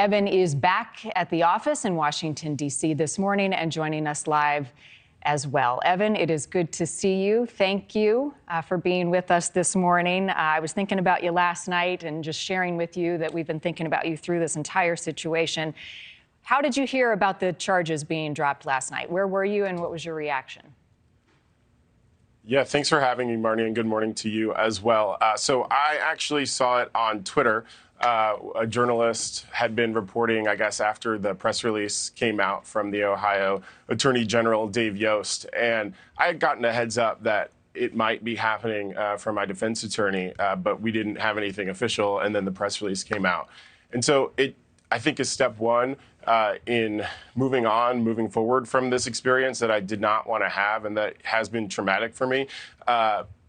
Evan is back at the office in Washington, D.C. this morning and joining us live as well. Evan, it is good to see you. Thank you for being with us this morning. I was thinking about you last night and just sharing with you that we've been thinking about you through this entire situation. How did you hear about the charges being dropped last night? Where were you and what was your reaction? Yeah, thanks for having me, Marni, and good morning to you as well. So I actually saw it on Twitter. A journalist had been reporting, I guess, after the press release came out from the Ohio Attorney General, Dave Yost. And I had gotten a heads up that it might be happening from my defense attorney, but we didn't have anything official. And then the press release came out. And so it, I think, is step one in moving forward from this experience that I did not want to have and that has been traumatic for me.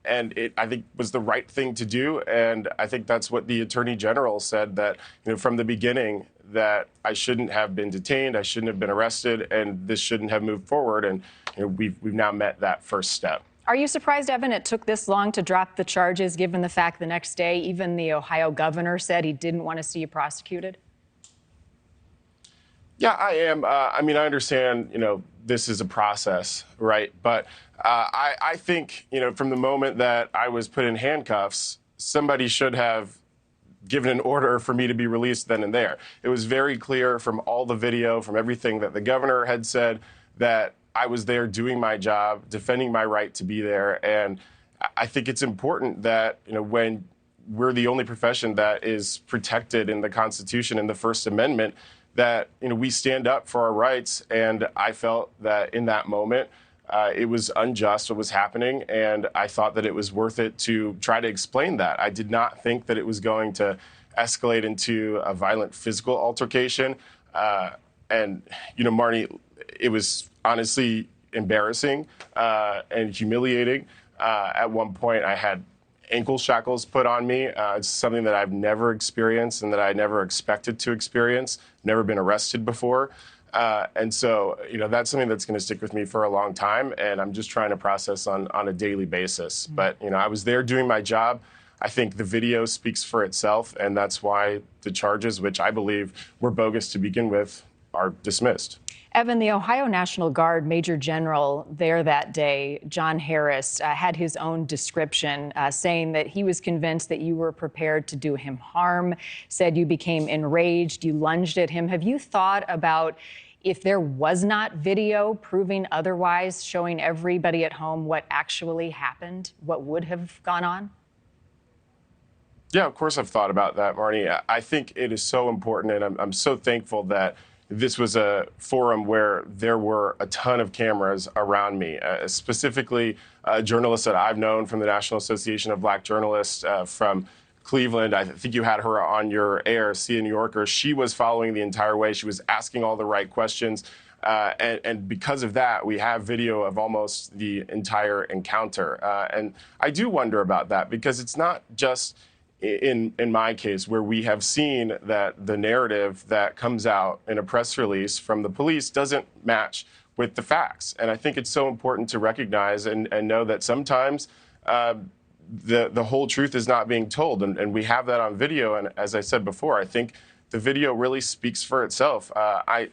And it, I think, was the right thing to do. And I think that's what the Attorney General said, that from the beginning, that I shouldn't have been detained, I shouldn't have been arrested, and this shouldn't have moved forward. And we've now met that first step. Are you surprised, Evan, it took this long to drop the charges, given the fact the next day even the Ohio governor said he didn't want to see you prosecuted? Yeah, I am. I mean, I understand, this is a process, right? But I think, from the moment that I was put in handcuffs, somebody should have given an order for me to be released then and there. It was very clear from all the video, from everything that the governor had said, that I was there doing my job, defending my right to be there. And I think it's important that, when we're the only profession that is protected in the Constitution and the First Amendment, that we stand up for our rights. And I felt that in that moment, it was unjust what was happening, and I thought that it was worth it to try to explain that. I did not think that it was going to escalate into a violent physical altercation. And, Marni, it was honestly embarrassing and humiliating. At one point, I had ankle shackles put on me. It's something that I've never experienced and that I never expected to experience, never been arrested before. And so, that's something that's going to stick with me for a long time. And I'm just trying to process on a daily basis. But, I was there doing my job. I think the video speaks for itself. And that's why the charges, which I believe were bogus to begin with, are dismissed. Evan, the Ohio National Guard Major General there that day, John Harris, had his own description, saying that he was convinced that you were prepared to do him harm, said you became enraged, you lunged at him. Have you thought about if there was not video proving otherwise, showing everybody at home what actually happened, what would have gone on? Yeah, of course I've thought about that, Marni. I think it is so important, and I'm so thankful that this was a forum where there were a ton of cameras around me, specifically a journalist that I've known from the National Association of Black Journalists from Cleveland. I think you had her on your ARC in New Yorker. She was following the entire way. She was asking all the right questions. And because of that, we have video of almost the entire encounter. And I do wonder about that, because it's not just in my case, where we have seen that the narrative that comes out in a press release from the police doesn't match with the facts. And I think it's so important to recognize and know that sometimes the whole truth is not being told. And we have that on video. And as I said before, I think the video really speaks for itself. I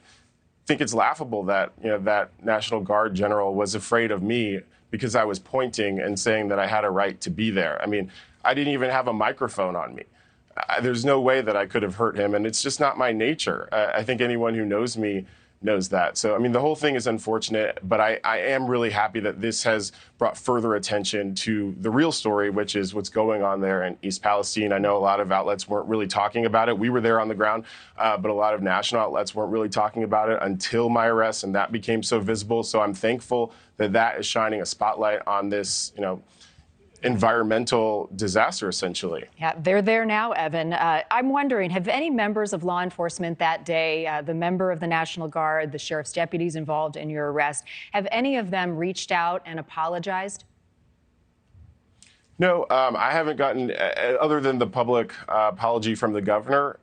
think it's laughable that, that National Guard general was afraid of me because I was pointing and saying that I had a right to be there. I mean, I didn't even have a microphone on me. There's no way that I could have hurt him, and it's just not my nature. I think anyone who knows me knows that. So, I mean, the whole thing is unfortunate, but I am really happy that this has brought further attention to the real story, which is what's going on there in East Palestine. I know a lot of outlets weren't really talking about it. We were there on the ground, but a lot of national outlets weren't really talking about it until my arrest, and that became so visible. So I'm thankful that that is shining a spotlight on this, environmental disaster, essentially. Yeah, they're there now, Evan. I'm wondering, have any members of law enforcement that day, the member of the National Guard, the sheriff's deputies involved in your arrest, have any of them reached out and apologized? No, I haven't gotten, other than the public apology from the governor.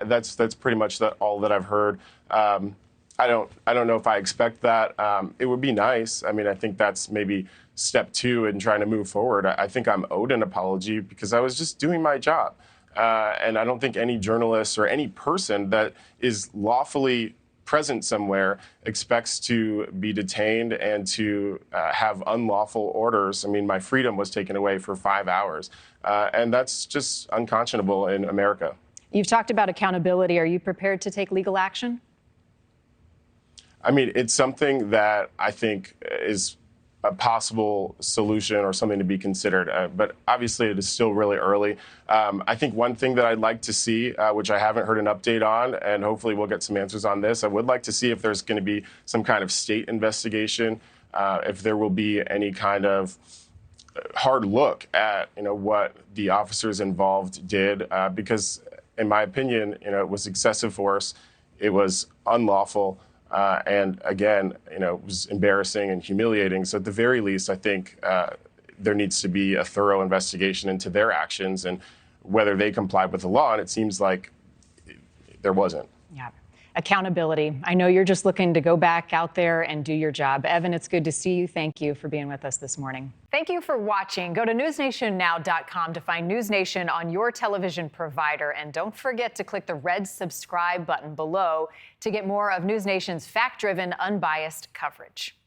That's pretty much all that I've heard. I don't know if I expect that. It would be nice. I mean, I think that's maybe step two in trying to move forward. I think I'm owed an apology because I was just doing my job. And I don't think any journalist or any person that is lawfully present somewhere expects to be detained and to have unlawful orders. I mean, my freedom was taken away for 5 hours, and that's just unconscionable in America. You've talked about accountability. Are you prepared to take legal action? I mean, it's something that I think is a possible solution or something to be considered. But obviously, it is still really early. I think one thing that I'd like to see, which I haven't heard an update on, and hopefully we'll get some answers on this, I would like to see if there's going to be some kind of state investigation, if there will be any kind of hard look at, what the officers involved did, because in my opinion, it was excessive force, it was unlawful. And again, it was embarrassing and humiliating. So at the very least, I think there needs to be a thorough investigation into their actions and whether they complied with the law. And it seems like there wasn't. Yeah. Accountability. I know you're just looking to go back out there and do your job. Evan, it's good to see you. Thank you for being with us this morning. Thank you for watching. Go to newsnationnow.com to find News Nation on your television provider. And don't forget to click the red subscribe button below to get more of News Nation's fact-driven, unbiased coverage.